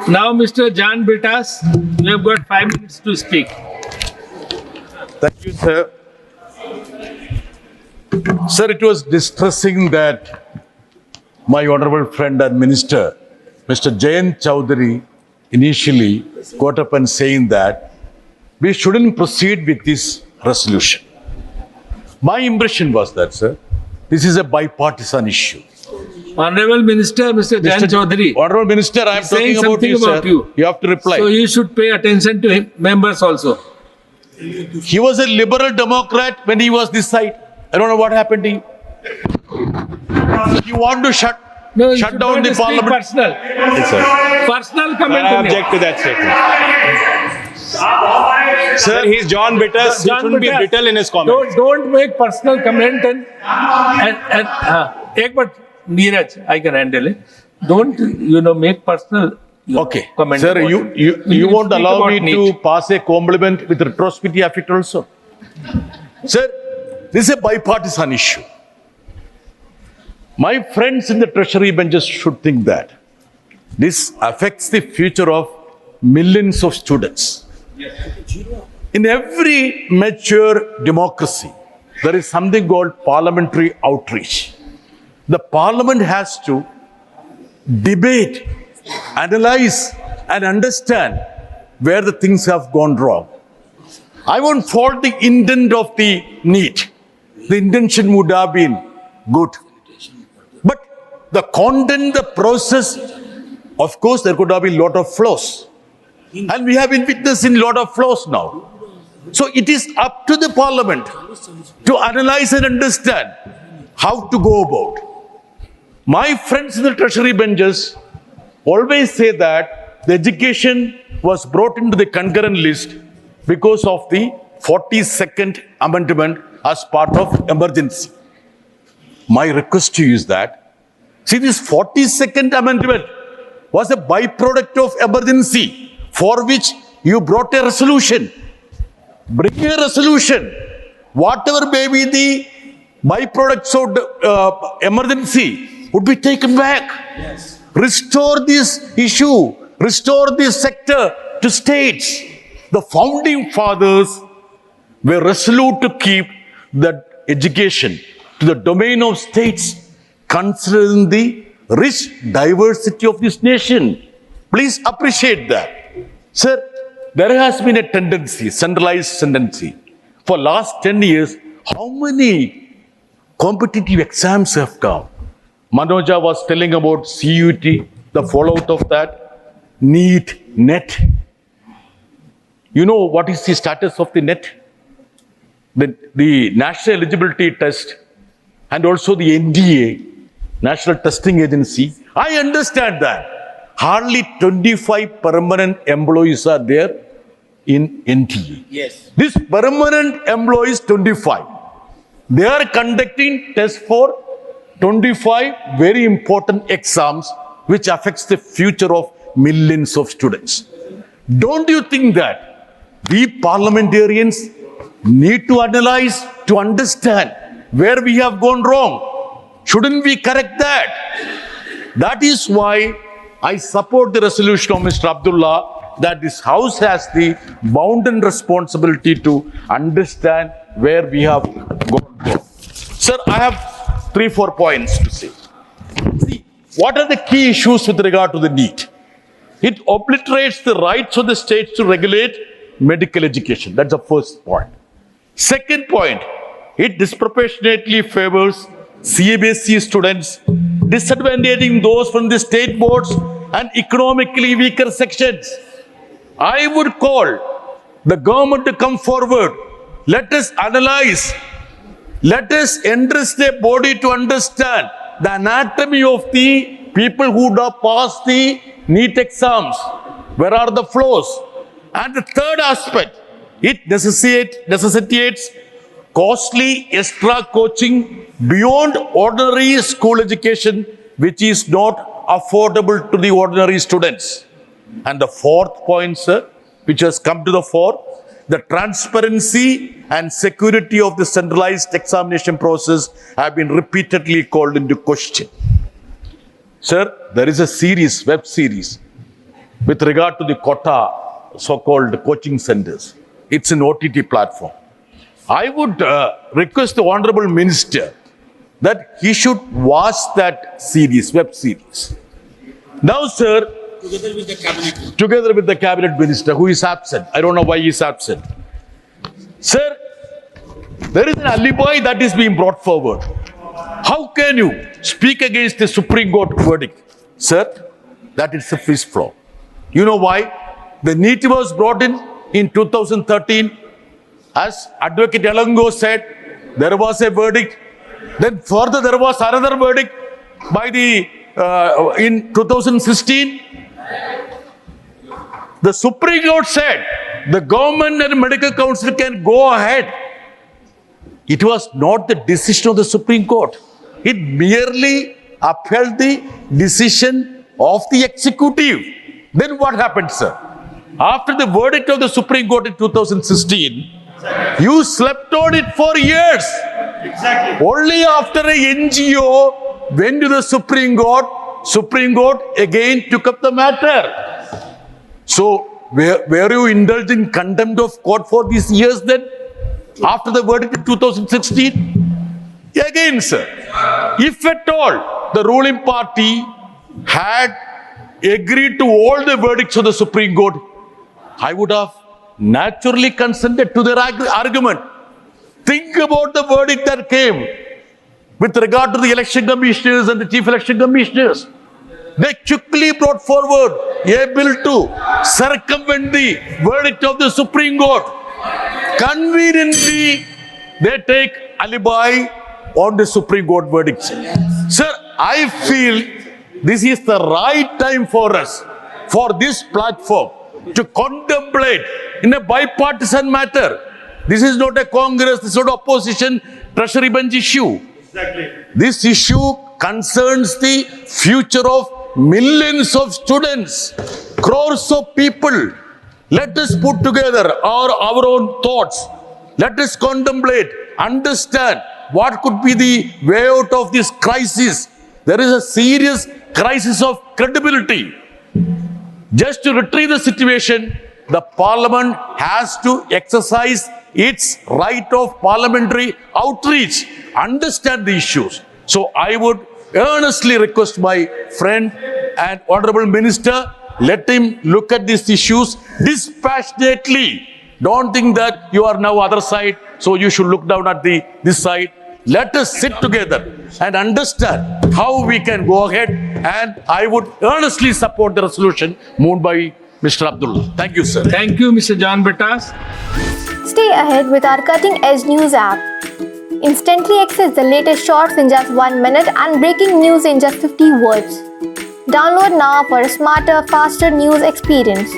Now, Mr. John Brittas, you have got 5 minutes to speak. Thank you, sir. Sir, it was distressing that my honorable friend and minister, Mr. Jayant Chowdhury, initially got up and saying that we shouldn't proceed with this resolution. My impression was that, sir, this is a bipartisan issue. Honorable Minister, Mr. Jayant Chowdhury, Honorable Minister, I am he's saying talking about something you, sir. about you. You have to reply. so you should pay attention to him, members also. He was a liberal Democrat when he was this side. I don't know what happened to him. You want to shut You down should the not speak parliament? Personal. Yes, sir. Personal comment. I on it. object to that statement. Sir, he's John Brittas. He John shouldn't be Brittas, brittle in his comments. Don't make personal comment and एक but Neeraj, I can handle it. Don't make personal Okay. comment. Sir, about you it. won't Speak allow about me NEET. to pass a compliment with retrospective effect also? Sir, this is a bipartisan issue. My friends in the treasury benches should think that this affects the future of millions of students. In every mature democracy, there is something called parliamentary outreach. The parliament has to debate, analyze, and understand where the things have gone wrong. I won't fault the intent of the NEET. The intention would have been good. But the content, the process, of course, there could have been a lot of flaws. And we have been witnessing a lot of flaws now. So it is up to the parliament to analyze and understand how to go about. My friends in the treasury benches always say that the education was brought into the concurrent list because of the 42nd amendment as part of emergency. My request to you is that, see, this 42nd amendment was a byproduct of emergency for which you brought a resolution. Bring a resolution. Whatever may be the byproducts of emergency would be taken back. Yes. Restore this issue. Restore this sector to states. The founding fathers were resolute to keep that education to the domain of states, considering the rich diversity of this nation. Please appreciate that. Sir, there has been a tendency, centralized tendency. For last 10 years, how many competitive exams have come? Manoja was telling about CUT, the fallout of that, NEET, NET. You know what is the status of the NET? The National Eligibility Test and also the NDA, National Testing Agency. I understand that. Hardly 25 permanent employees are there in NTA. Yes. These permanent employees, 25. They are conducting tests for 25 very important exams which affects the future of millions of students. Don't you think that we parliamentarians need to analyze, to understand where we have gone wrong? Shouldn't we correct that? That is why I support the resolution of Mr. Abdullah that this House has the bounden responsibility to understand where we have gone wrong. Sir, I have 3-4 points to say. See, what are the key issues with regard to the NEET? It obliterates the rights of the states to regulate medical education. That's the first point. Second point, it disproportionately favors CBSE students, disadvantaging those from the state boards and economically weaker sections. I would call the government to come forward. Let us analyze. Let us entrust a body to understand the anatomy of the people who would have passed the NEET exams. Where are the flaws? And the third aspect, it necessitates costly extra coaching beyond ordinary school education, which is not affordable to the ordinary students. And the fourth point, sir, which has come to the fore, the transparency and security of the centralized examination process have been repeatedly called into question. Sir, there is a series, web series, with regard to the quota, so-called coaching centers. It's an OTT platform. I would request the Honorable Minister that he should watch that series, web series. Now, sir, together with the cabinet minister who is absent. I don't know why he is absent. Sir, there is an alibi that is being brought forward. How can you speak against the Supreme Court verdict? Sir, that is a fish flow. You know why? The NEET was brought in 2013. As Advocate Elango said, there was a verdict. Then further there was another verdict by the in 2016. The Supreme Court said the government and medical council can go ahead. It was not the decision of the Supreme Court. It merely upheld the decision of the executive. Then what happened, sir? After the verdict of the Supreme Court in 2016, you slept on it for years. Exactly. Only after a NGO went to the Supreme Court again took up the matter. So, were you indulged in contempt of court for these years then? After the verdict in 2016? Again, sir, if at all the ruling party had agreed to all the verdicts of the Supreme Court, I would have naturally consented to their argument. Think about the verdict that came with regard to the election commissioners and the chief election commissioners. They quickly brought forward a bill to circumvent the verdict of the Supreme Court. Conveniently, they take alibi on the Supreme Court verdicts. Sir, I feel this is the right time for us, for this platform, to contemplate in a bipartisan matter. This is not a Congress, this is not opposition treasury bench issue. Exactly. This issue concerns the future of millions of students, crores of people. Let us put together our own thoughts. Let us contemplate, understand what could be the way out of this crisis. There is a serious crisis of credibility. Just to retrieve the situation, the Parliament has to exercise its right of parliamentary outreach, understand the issues. So I would earnestly request my friend and Honorable Minister, let him look at these issues dispassionately. Don't think that you are now other side, so you should look down at this side. Let us sit together and understand how we can go ahead, and I would earnestly support the resolution moved by Mr. Abdullah. Thank you, sir. Thank you, Mr. John Brittas. Stay ahead with our cutting-edge news app. Instantly access the latest shorts in just 1 minute and breaking news in just 50 words. Download now for a smarter, faster news experience.